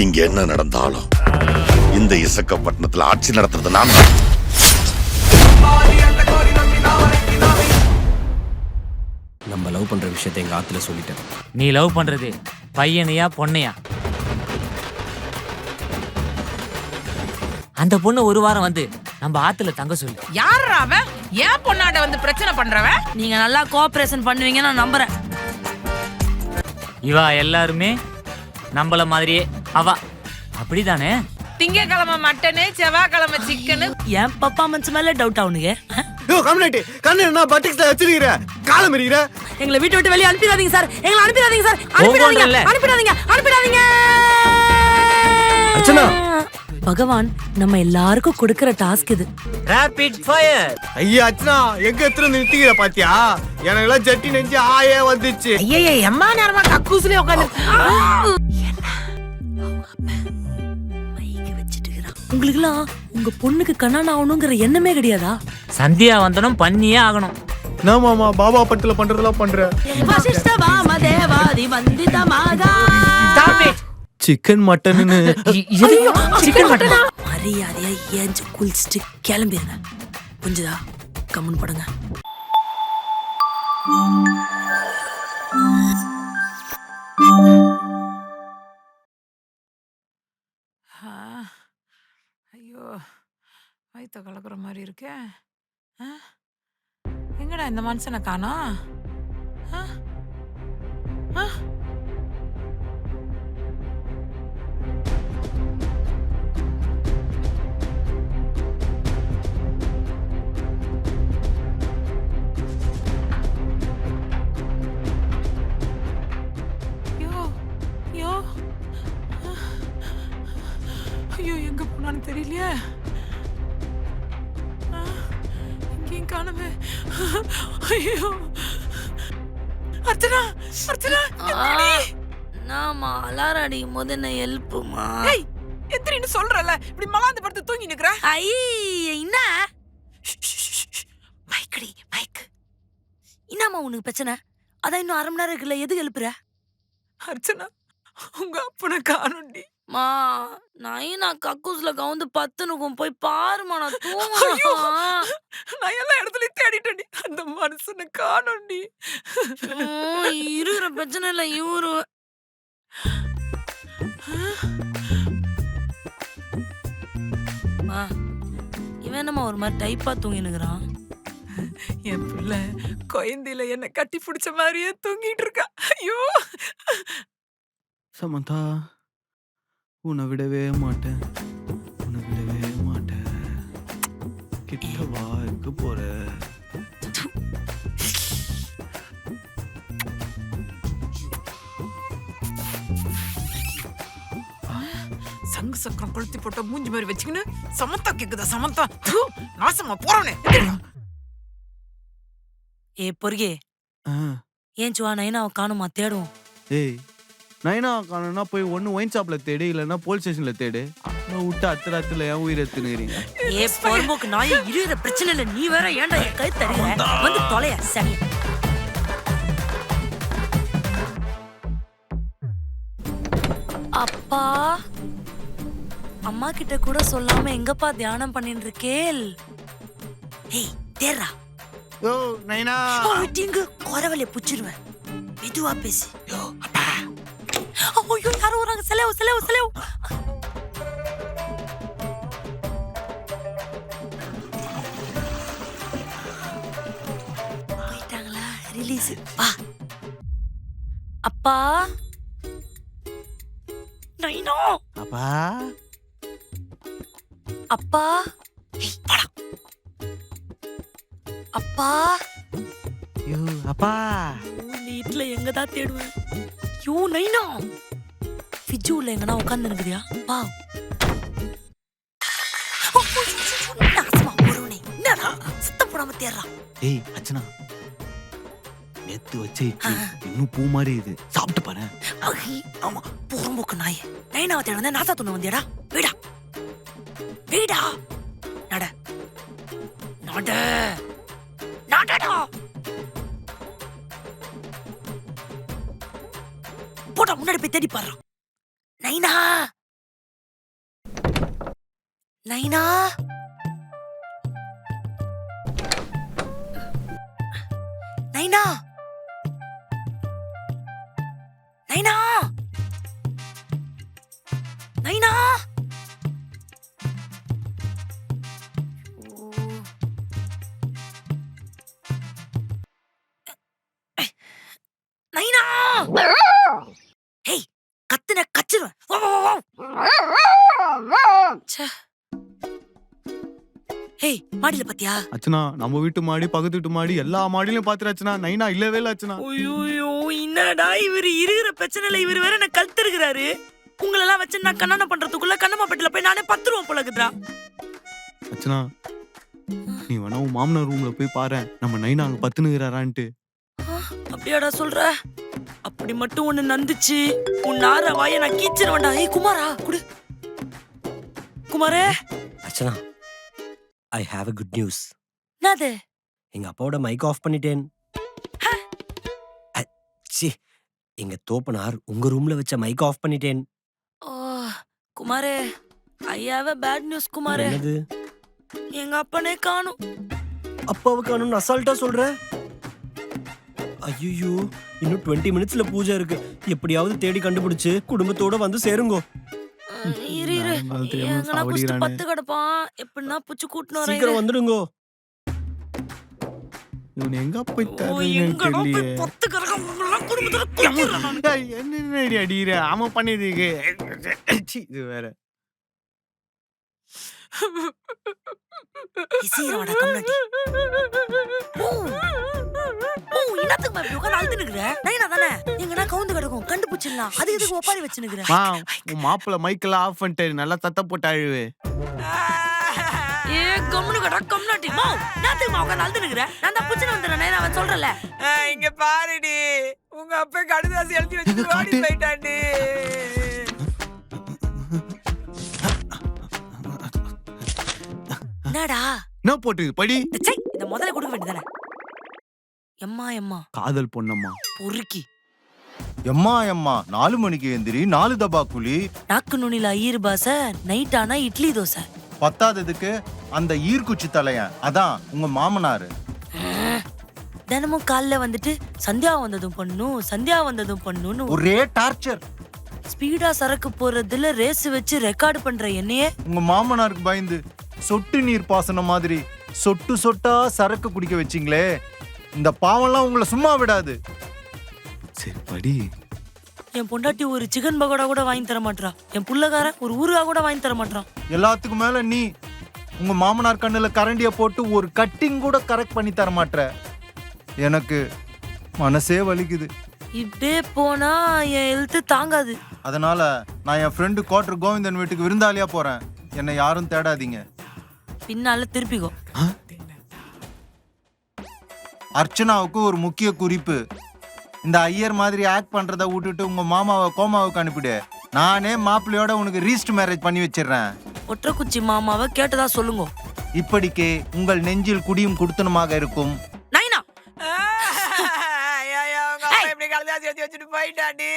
இங்க என்ன நடந்தாலும் இந்த இசக்கப்பட்டினத்துல ஆட்சி நடத்துறது நான் தான். நம்ம லவ் பண்ற விஷயத்தை எங்க ஆத்துல சொல்லிட்டேன். நீ லவ் பண்றது பையனையா பொண்ணையா? அந்த பொண்ணு ஒரு வாரம் வந்து நம்ம ஆத்துல தங்க சொல்லு. யாரா அவன்? ஏன் பொண்ணாட வந்து பிரச்சனை பண்றவன்? நீங்க நல்லா கோஆபரேஷன் பண்ணுவீங்க நான் நம்புறேன். இவா எல்லாருமே நம்மள மாதிரியே அவ அப்படிதானே? திங்கக்கிழமை மட்டனு, செவ்வாய்க்கிழமை சிக்கனு. என் பர்ஃபார்மன்ஸ் மேல டவுட் ஆகுனுங்க. கம்யூனிட்டி கண்ணு என்ன பட்டிக்ஸ்ல வச்சிருக்கிற காலம் இருக்கிற எங்களை வீட்டை விட்டு வெளியே அனுப்பிடாதீங்க சார். எங்களை அனுப்பிடாதீங்க சார். அனுப்பிடாதீங்க. அனுப்பிடாதீங்க. அனுப்பிடாதீங்க. அர்ச்சனா, பகவான் நம்ம எல்லாருக்கும் கொடுக்கிற டாஸ்க் இது. Rapid fire. ஐயா அர்ச்சனா எங்க எத்தனை நிறுத்திக்கிற பாத்தியா? எனக்கு எல்லாம் ஜட்டி நெஞ்சு ஆயே வந்துச்சு. ஐயே எம்மா நேரமா கக்கூஸ்லயே உட்காந்து உங்களுக்குலாம் உங்க பொண்ணுக்கு கண்ணான ஆகணுங்கிற எண்ணமே கிடையாதா? சந்தியா வந்தனும் பண்ணியே ஆகணும். நான் மாமா பாபா படத்துல பண்றதெல்லாம் பண்ற. சிக்கன் மட்டன் சிக்கன் மட்டன் மரியாதையா ஏஞ்சு குளிச்சுட்டு கிளம்பிடுங்க. புரிஞ்சுதா? கம்முன்னு படுங்க. ஐயோ வயிற்ற கலக்குற மாதிரி இருக்கே. எங்கடா இந்த மனுஷனை காணோம்? ஐயோ எங்க போனான்னு தெரியலையே. எங்கேயும் காணவே. ஐயோ அர்ச்சனா, அர்ச்சனா நாமா அலாரம் அடிக்கும் போது என்ன எழுப்புமா? எத்திரின்னு சொல்றல, இப்படி மலாந்து படுத்து தூங்கி நிக்கிற. ஐ என்ன மைக்கடி மைக் என்னம்மா உனக்கு பிரச்சனை? அதான் இன்னும் 1/2 மணி நேரம் இருக்குல்ல, எதுக்கு எழுப்புற? அர்ச்சனா உங்க அப்பனை காணுண்டி. மா நைனா கக்கூஸ்ல கவுந்து பத்துனுக்கும் போய் பாருமா. நான் தூங்கணும். நான் எல்லா இடத்துலயும் தேடிட்டேன்டி, அந்த மனுஷனை காணுண்டி. இருக்கிற பிரச்சனை இல்ல இவரு. இவன் என்னம்மா ஒரு மாதிரி டைப்பா தூங்கினுக்குறான்? என் பிள்ளை குழந்தையில என்ன கட்டி பிடிச்ச மாதிரியே தூங்கிட்டு இருக்கா. ஐயோ சமந்தா, உன்னை விடவே மாட்டேன், உன்னை விடவே மாட்டேன். கிட்ட வா, எங்க போற? சங்கு சக்கரம் கொளுத்தி போட்ட மூஞ்சி மாதிரி வச்சுக்கின்னு சமந்தா கேக்குதா? சமந்தா நாசமா போறவனே. ஏ பொறுகே, ஏன் சுவா நைனாவை காணுமா? தேடுவோம். ஏய் நைனா காணும்னா போய் ஒன்னு ஒயின் ஷாப்ல தேடு, இல்லைன்னா போலீஸ் ஸ்டேஷன்ல தேடு. விட்டு அத்தராத்துல ஏன் உயிரை தின்னுறீங்க? ஏ பொறும்போக்கு நாயே, இருக்கிற பிரச்சனை இல்ல, நீ வேற ஏன்டா என் கை தருகிற? வந்து தொலைய சனி. அப்பா அம்மா கிட்ட கூட சொல்லாம எங்கப்பா தியானம் பண்ணிட்டு இருக்கேல்? ஏய் தேர்றா. யோ நைனா, டிங்கு குறவலைய புச்சிருவேன். மெதுவா பேசி. ஐயோ யாரும் வராங்க. செலவு செலவு செலவு. போயிட்டாங்களா? ரிலீஸ். வா அப்பா. நைனோ அப்பா அப்பா. வாடா அப்பா. யோ அப்பா, வீட்டுல எங்கதான் தேடுவேன்? யோ நைனா, ஃபிஜூல எங்கனா உட்கார்ந்து நிக்கிறியா? வா. நாசமா போறவனே, என்னடா சுத்த போடாம தேடுறா? ஏய் அர்ச்சனா, நேத்து வச்ச இட்லி இன்னும் பூ மாதிரி இது, சாப்பிட்டு பாரு. ஆமா புறம்போக்கு நாயே. நைனாவை தேட வந்தா நாசா துண்ண வந்தியாடா? வீடா வீடா. நட நட நடடா. போடா முன்னாடி போய் தேடி பாரு. நைனா நைனா நைனா நைனா நைனா நைனா ஹேய் கத்துன கச்சிருவேன் ஹேய் மாடியில பாத்தியா அச்சனா நம்ம வீட்டு மாடி பக்கத்து வீட்டு மாடி எல்லா மாடியிலும் பாத்துறாச்சுனா நைனா இல்லவே இல்ல அச்சனா. ஐயோ என்னடா இவரு இருக்கிற பிரச்சனைல இவரு வேற என்ன கழுத்துருக்கிறாரு. உங்களெல்லாம் வச்சு நான் கண்ணான பண்றதுக்குள்ள கண்ணம்மாப்பட்டில போய் நானே 10 ரூபா போலக்குதுடா. அச்சனா நீ வேணா உன் மாமனார் ரூம்ல போய் பாரு நம்ம நைனா அங்க பத்துனுகிறாரான்ட்டு. அப்படியாடா சொல்ற? அப்படி மட்டும் ஒண்ணு நந்துச்சு உன் நார வாய நான் கீச்சிருவேன்டா. ஏய் குமாரா குடு. குமாரே Archana, I have a good news. என்னது? எங்க அப்பாவோட மைக் ஆஃப் பண்ணிட்டேன். சி, எங்க தோப்பனார் உங்க ரூம்ல வச்ச மைக் ஆஃப் பண்ணிட்டேன். ஓ குமாரே, I have a bad news குமாரே. என்னது? எங்க அப்பனே காணும். அப்பாவை காணும்னு அசால்ட்டா சொல்ற? ஐயோ, இன்னும் 20 மினிட்ஸ்ல பூஜை இருக்கு. எப்படியாவது தேடி கண்டுபிடிச்சு குடும்பத்தோட வந்து சேருங்கோ. இரு இரு, எங்கனா குஸ்து பத்து கிடப்பான். எப்படின்னா புச்சு கூட்டினு வரேன். சீக்கிரம் வந்துடுங்கோ. இவன் எங்க போய் ஓ, தருன்னு எங்கடா போய் தெரியலையே. பத்து கரகம் உங்களெல்லாம் குடும்பத்துல கொத்திடுறேன் நானு. ஏய், என்ன அடி அடிக்கிற ஆமா பண்ணிருக்கு. இது வேற இசையரோட கம்னாட்டி. ஓ என்னத்துக்கு மாதிரி உட்கார்ந்து அழுது நிக்கிற? நைனா தானே எங்கனா கவுந்து கிடக்கும் கண்டுபிடிச்சிடலாம். அது எதுக்கு ஒப்பாரி வச்சு நிக்கிற? உன் மாப்பிள்ள மைக்கெல்லாம் ஆஃப் பண்ணிட்டு நல்லா சத்தம் போட்டு அழுவு. ஏ கம்னு கடா கம்னாட்டி. மா என்னத்துக்கு உட்கார்ந்து அழுது நிக்கிற? நான் தான் புடிச்சு வந்துறேன். நான் அவன் சொல்றல. இங்க பாருடி, உங்க அப்பா கடுதாசி எழுதி வச்சு ஓடி போயிட்டாண்டி. என்னடா என்ன போட்டு படி. சை, இத முதல்ல கொடுக்க வேண்டியதானே. எம்மா எம்மா காதல் பொண்ணம்மா பொறுக்கி எம்மா எம்மா 4 மணிக்கு எந்திரி 4 தபா குழி. நாக்கு நுனில ஐயர் பாச, நைட் ஆனா இட்லி தோசை. பத்தாததுக்கு அந்த ஈர்க்குச்சி தலையன் அதான் உங்க மாமனாரு. தினமும் காலைல வந்துட்டு சந்தியா வந்ததும் பண்ணும் சந்தியா வந்ததும் பண்ணுன்னு ஒரே டார்ச்சர். ஸ்பீடா சரக்கு போறதுல ரேஸ் வச்சு ரெக்கார்டு பண்ற என்னையே உங்க மாமனாருக்கு பயந்து சொட்டு நீர் பாசனம் மாதிரி சொட்டு சொட்டா சரக்கு குடிக்க வச்சிங்களே. இந்த பாவம்லாம் உங்களை சும்மா விடாது. சரி படி. என் பொண்டாட்டி ஒரு சிக்கன் பகோடா கூட வாங்கி தர மாட்டான். என் புள்ளகாரன் ஒரு ஊறுகா கூட வாங்கி தர மாட்டான். எல்லாத்துக்கும் மேல நீ உங்க மாமனார் கண்ணுல கரண்டிய போட்டு ஒரு கட்டிங் கூட கரெக்ட் பண்ணி தர மாட்ற. எனக்கு மனசே வலிக்குது. இப்படியே போனா என் ஹெல்த் தாங்காது. அதனால நான் என் ஃப்ரெண்டு கோட்டர் கோவிந்தன் வீட்டுக்கு விருந்தாளியா போறேன். என்னை யாரும் தேடாதீங்க. பின்னால திருப்பிக்கோ. அர்ச்சனாவுக்கு ஒரு முக்கிய குறிப்பு. இந்த ஐயர் மாதிரி ஆக்ட் பண்றத விட்டுட்டு உங்க மாமாவை கோமாவுக்கு அனுப்பிடு. நானே மாப்பிள்ளையோட உனக்கு ரீஸ்ட் மேரேஜ் பண்ணி வச்சிடுறேன். ஒற்றக்குச்சி மாமாவை கேட்டதா சொல்லுங்க. இப்படிக்கு உங்கள் நெஞ்சில் குடியும் குடுத்தனமாக இருக்கும். நைனா உங்க அப்பா இப்படி கடுதாசி எழுதி வச்சுட்டு போயிட்டாண்டி.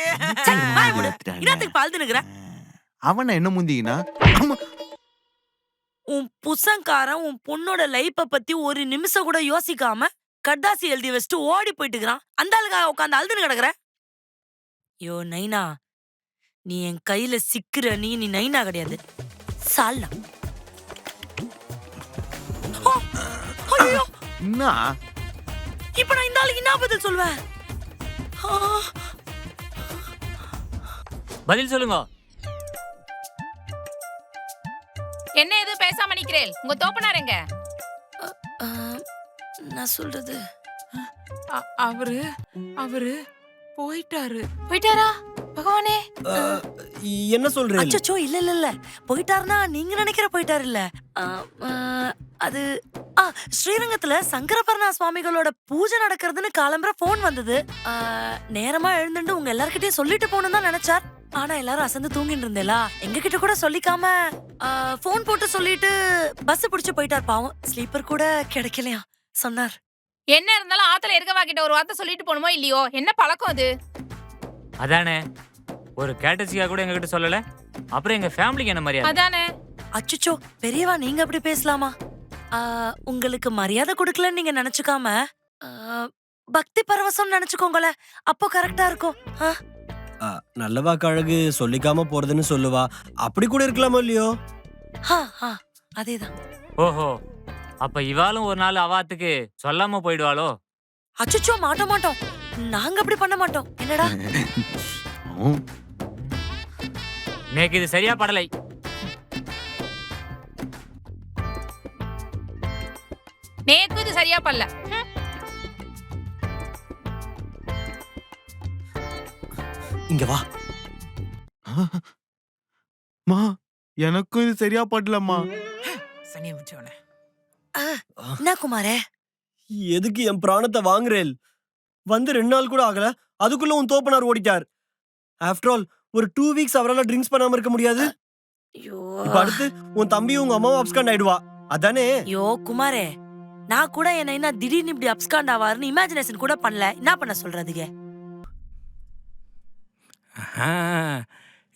இன்னத்துக்கு பால் தின்னுக்குற? அவனை என்ன முந்திக்கினா? உன் புசங்காரன் உன் பொண்ணோட லைஃப்ப பத்தி ஒரு நிமிஷம் கூட யோசிக்காம கடாசி எழுதி வச்சுட்டு ஓடி போயிட்டுக்கிறான். அந்த ஆளுக்காக உட்காந்து அழுதுன்னு கிடக்குற. யோ நைனா, நீ என் கையில சிக்கிற நீ நைனா கிடையாது, சால்னா. என்ன இப்ப நான் இந்த ஆளுக்கு என்ன பதில் சொல்வேன்? பதில் சொல்லுங்க. என்ன எதுவும் பேசாம நிக்கிறேன்? உங்க தோப்பனார் எங்க? நான் சொல்றது அவரு போயிட்டாரு. போயிட்டாரா? பகவானே, என்ன சொல்றேன்? அச்சோ இல்ல இல்ல இல்ல, போயிட்டாருன்னா நீங்க நினைக்கிற போயிட்டாரு இல்ல. அது ஸ்ரீரங்கத்துல சங்கரபரணா சுவாமிகளோட பூஜை நடக்கிறதுன்னு காலம்பர போன் வந்தது. நேரமா எழுந்துட்டு உங்க எல்லார்கிட்டயும் சொல்லிட்டு போகணும் தான் நினைச்சார். ஆனா எல்லாரும் அசந்து தூங்கிட்டு இருந்தேலா, எங்க கிட்ட கூட சொல்லிக்காம போன் போட்டு சொல்லிட்டு பஸ் பிடிச்சு போயிட்டார். பாவம், ஸ்லீப்பர் கூட கிடைக்கலையா சொன்னார். என்ன இருந்தாலும் ஆத்துல இருக்கவா கிட்ட ஒரு வார்த்தை சொல்லிட்டு போணுமோ இல்லையோ? என்ன பழக்கம் அது? அதானே, ஒரு கேட்டசிக்கா கூட எங்ககிட்ட சொல்லல. அப்புறம் எங்க ஃபேமிலிக்கு என்ன மரியாதை? அதானே, அச்சுச்சோ பெரியவா, நீங்க அப்படி பேசலாமா? உங்களுக்கு மரியாதை கொடுக்கலன்னு நீங்க நினைச்சுக்காம பக்தி பரவசம் நினைச்சுக்கோங்களே, அப்போ கரெக்டா இருக்கும். நல்லவா கழகு சொல்லிக்காம போறதுன்னு சொல்லுவா, அப்படி கூட இருக்கலாமோ இல்லையோ? அதேதான். ஓஹோ, அப்ப இவாளும் ஒரு நாள் அவாத்துக்கு சொல்லாம போயிடுவாளோ? அச்சுச்சோ மாட்டோம், நாங்க அப்படி பண்ண மாட்டோம். என்னடா எனக்கு இது சரியா படலை. நேக்கு இது சரியா பல்ல. இங்க வா. மா, எனக்கும் இது சரியா படலம்மா. சனியை விட்டவன. என்ன குமாரே, எதுக்கு என் பிராணத்தை வாங்குறேன்? வந்து 2 நாள் கூட ஆகல, அதுக்குள்ள உன் தோப்பனார் ஓடிட்டார். ஆஃப்டர் ஆல் ஒரு 2 வீக்ஸ் அவரால் ட்ரிங்க்ஸ் பண்ணாம இருக்க முடியாது. இப்ப அடுத்து உன் தம்பியும் உங்க அம்மாவும் அப்ஸ்காண்ட் ஆயிடுவா, அதானே? ஐயோ குமாரே, நான் கூட என்ன திடீர்னு இப்படி அப்ஸ்காண்ட் ஆவாருன்னு இமேஜினேஷன் கூட பண்ணல. என்ன பண்ண சொல்றதுங்க?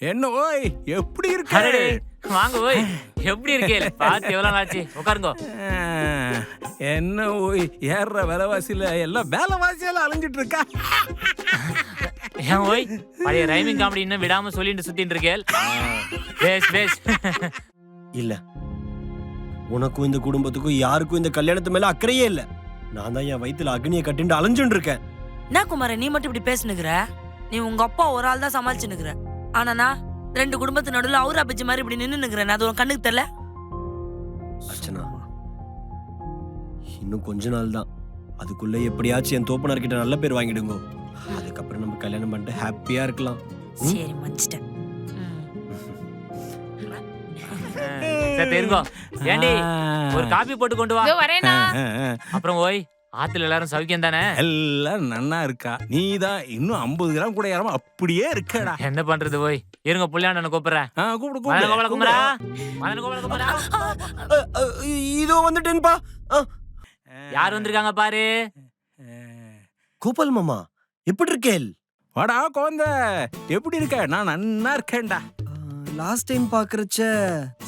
என்ன ஓய், எப்படி இருக்க? வாங்க ஓய், எப்படி இருக்கே? பார்த்து எவ்வளவு நாளாச்சு, உட்காருங்க. என்ன ஓய், ஏற விலைவாசியில எல்லாம் வேலைவாசியால அலைஞ்சிட்டு இருக்கா? ஏன் ஓய், பழைய ரைமிங் காமெடி இன்னும் விடாம சொல்லிட்டு சுத்திட்டு இருக்கேன். பேஸ் பேஸ். இல்ல, உனக்கும் இந்த குடும்பத்துக்கும் யாருக்கும் இந்த கல்யாணத்து மேல அக்கறையே இல்ல. நான் தான் என் வயித்துல அக்னியை கட்டிட்டு அலைஞ்சுட்டு இருக்கேன். என்ன குமாரே, நீ மட்டும் இப்படி பேசுனுக்குற? நீ உங்க அப்பா ஒரு ஆள் தான் சமாளிச்சுனுக்குற. ஆனா நான் 2 குடும்பத்து நடுவுல அவுரா பிச்சு மாதிரி இப்படி நின்னுக்கிறேன். அது உன் கண்ணுக்கு தெரியல? அர்ச்சனா, இன்னும் கொஞ்ச நாள் தான், அதுக்குள்ள எப்படியாச்சும் என் தோப்பனார் கிட்ட நல்ல பேர் வாங்கிடுங்க. அதுக்கப்புறம் நம்ம கல்யாணம் பண்ணிட்டு ஹாப்பியா இருக்கலாம். சரி, மன்னிச்சிட்டேன். சரி தெரியுங்க. ஏண்டி ஒரு காபி போட்டு கொண்டு வா. இதோ வரேனா. அப்புறம் ஓய், ஆத்துல எல்லாரும் சௌக்கியம் தானே? எல்லாம் நன்னா இருக்கா. நீதான் இன்னும் 50 கிராம் கூட ஏறாம அப்படியே இருக்கடா. என்ன பண்றது ஓய், இருங்க புள்ளையாண்டனை கூப்பிடுறேன். கூப்பிடு மதன கோபால கூப்பிடு. குமரா, மதன கோபால குமரா. இதோ வந்துட்டேன்பா. யார் வந்திருக்காங்க பாரு. கோபால் மாமா, எப்படி இருக்கேல்? வாடா குழந்தை, எப்படி இருக்க? நான் நன்னா இருக்கேன்டா. லாஸ்ட் டைம் பாக்குறச்ச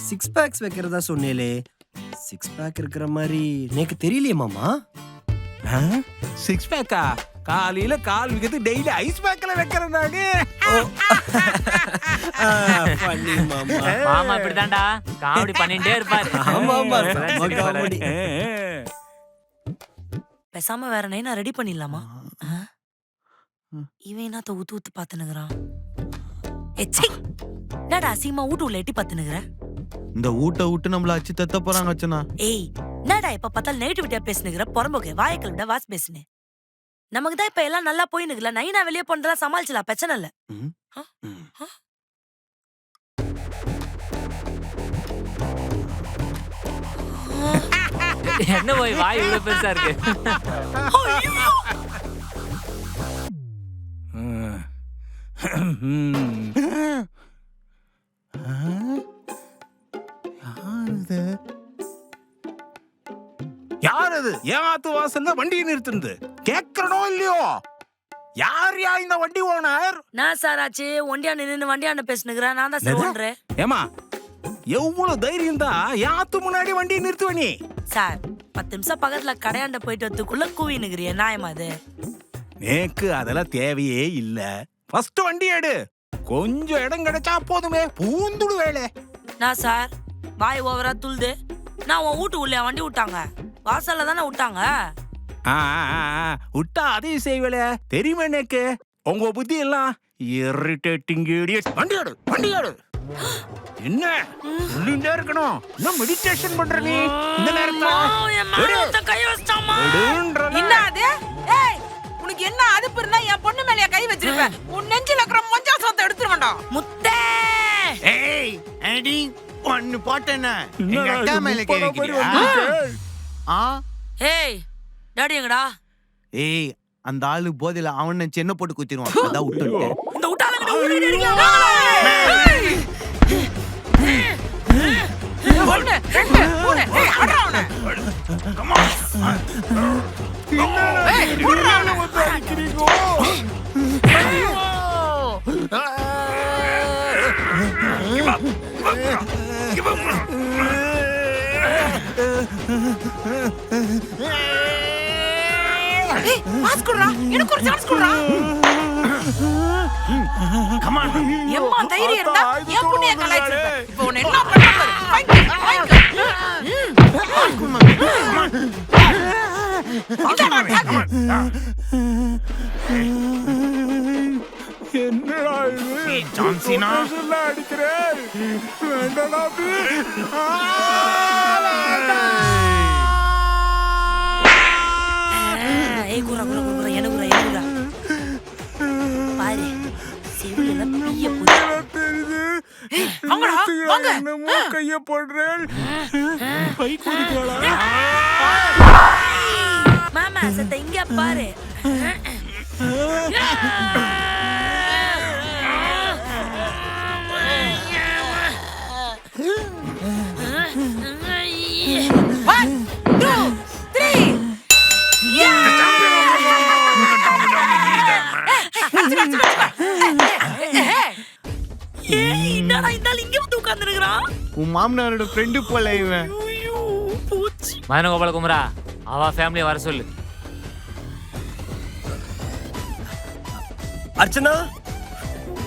6 பேக்ஸ் வைக்கிறதா சொன்னேலே, 6 பேக் இருக்கிற மாதிரி எனக்கு தெரியலையே மாமா. 6 பேக்கா? காலையில கால் விக்கிறது டெய்லி ஐஸ் பேக்ல வைக்கிறேன் நானு. பண்ணி மாமா. மாமா இப்படிதான்டா காமெடி பண்ணிட்டே இருப்பாரு. ஆமா ஆமா, செம்ம காமெடி. பேசாம வேற நைனா ரெடி பண்ணிடலாமா? இவன் என்னத்த ஊத்து ஊத்து பாத்துனுக்குறான்? என்னடா அசிங்கமா வீட்டு உள்ள எட்டி பாத்துனுக்குற? இந்த ஊட்ட விட்டு நம்மள அச்சு தத்த போறாங்க அர்ச்சனா. ஏய், என்னடா இப்ப பார்த்தாலும் நெகட்டிவிட்டியா பேசுனுக்குற? பொறம்போக்கு வாயக்கல் விட வாஸ் பேசுனே. நமக்கு தான் இப்ப எல்லாம் நல்லா போயினுக்குல. நைனா வெளியே போன்றதா சமாளிச்சலாம், பிரச்சனை இல்ல. என்ன போய் வாய் இவ்வளவு பெருசா இருக்கு? யார் அது ஏமாத்து வாசல்ல வண்டியை நிறுத்துறது? கேட்கறனோ இல்லையோ? யார் இந்த வண்டி ஓனர்? நான் சார் ஆச்சு ஒண்டியா நின்னு வண்டியாண்ட பேசுனுக்குறேன். நான் தான் சார் ஓனரு. ஏமா, எவ்வளவு தைரியம் தான் யாத்து முன்னாடி வண்டியை நிறுத்துவ நீ? சார் 10 நிமிஷம் பக்கத்துல கடையாண்ட போயிட்டு வரதுக்குள்ள கூவினுக்குறிய நியாயமா அது? எனக்கு அதெல்லாம் தேவையே இல்ல. ஃபர்ஸ்ட் வண்டி எடு. கொஞ்சம் இடம் கிடைச்சா போதுமே, பூந்துடு வேலை. நான் சார் வாய் ஓவரா துள்ளுது. நான் உன் வீட்டு உள்ளே வண்டி விட்டாங்க, வாசல்ல தானே விட்டாங்க. விட்டா அதையும் செய்வல தெரியுமா எனக்கு? உங்க புத்தி எல்லாம் இரிட்டேட்டிங் இடியட். வண்டி எடு, வண்டி எடு. என்ன சொல்லிட்டே இருக்கணும்? என்ன மெடிடேஷன் பண்ற நீ இந்த நேரத்துல? என்ன அது? ஏய், உனக்கு என்ன அதுப்பு இருந்தா என் பொண்ணு மேலயா கை வச்சிருப்ப? உன் நெஞ்சில இருக்கிற மஞ்சா சோத்தை எடுத்துருவேன்டா. முத்தே, ஏய் அடி ஒன்னு போட்டேனே எங்க அக்கா மேல கேக்குறியா? ஏய் டாடி எங்கடா? ஏய், அந்த ஆளு போதையில அவனை சென்ன போட்டு குத்திடுவான். அதான் விட்டுட்டேன். இந்த விட்டாலங்கடா ஊரே அடிங்க. ஒண்ணு ரெண்டு மூணு. ஏய் அடடா அவன. Come on. ஏய் புடுறா அவன. ஐயோ. ஏய், பாஸ் குடுறா. எனக்கு ஒரு சான்ஸ் குடுறா. எம்மா தைரியம் இருந்தா என் புண்ணிய கலாய்ச்சிருப்ப. இப்போ உன்னை என்ன பண்ண பாரு. வாங்கிக்க. என்னடா இது ஜான்சினா அடிக்கிறேன் வேண்டடா ஏய் குரா குரா குரா எனக்கு பாரு செவில பீய போடு. ஏய், வாங்கடா, வாங்க. என்னமோ கைய போடுறேன் பைக் ஓடிக்கலாம் மாமா சத்த இங்க பாரு. One, two, three. ஏய் என்னடா இந்த ஆள் இங்க வந்து உட்கார்ந்திருக்கான்? உன் மாமனாரோட ஃப்ரெண்டு போல இவன். ஐயோ போச்சு. மதனகோபால குமரா அவ ஃபேமிலியை வர சொல்லு. அர்ச்சனா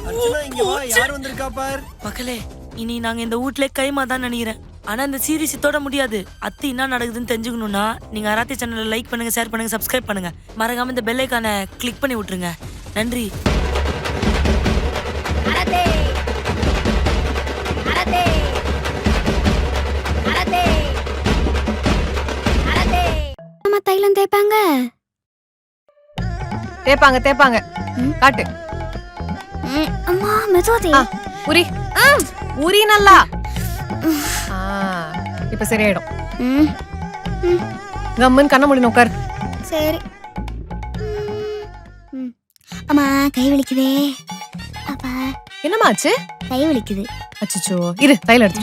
அர்ச்சனா இங்க வா, யார் வந்திருக்கா பார். மக்களே இனி நாங்க இந்த வீட்ல கைமா தான் நினைக்கிறேன். ஆனா இந்த சீரிஸ் இதோட முடியாது. அத்தி என்ன நடக்குதுன்னு தெரிஞ்சுக்கணும்னா நீங்க அராத்தி சேனலை லைக் பண்ணுங்க, ஷேர் பண்ணுங்க, சப்ஸ்கிரைப் பண்ணுங்க. மறக்காம இந்த பெல் ஐகானை கிளிக் பண்ணி விட்டுருங்க. நன்றி. தைலம் தேய்ப்பாங்க தேப்பாங்க காட்டு. அம்மா மெதுவாதே உரி உரி நல்லா. இப்ப சரியாயிடும். கம்மன் கண்ண மூடி உட்கார். சரி. அம்மா கை வலிக்குதே. அப்பா என்னமாச்சு? கை வலிக்குது. அச்சச்சோ இரு தைலம் எடுத்து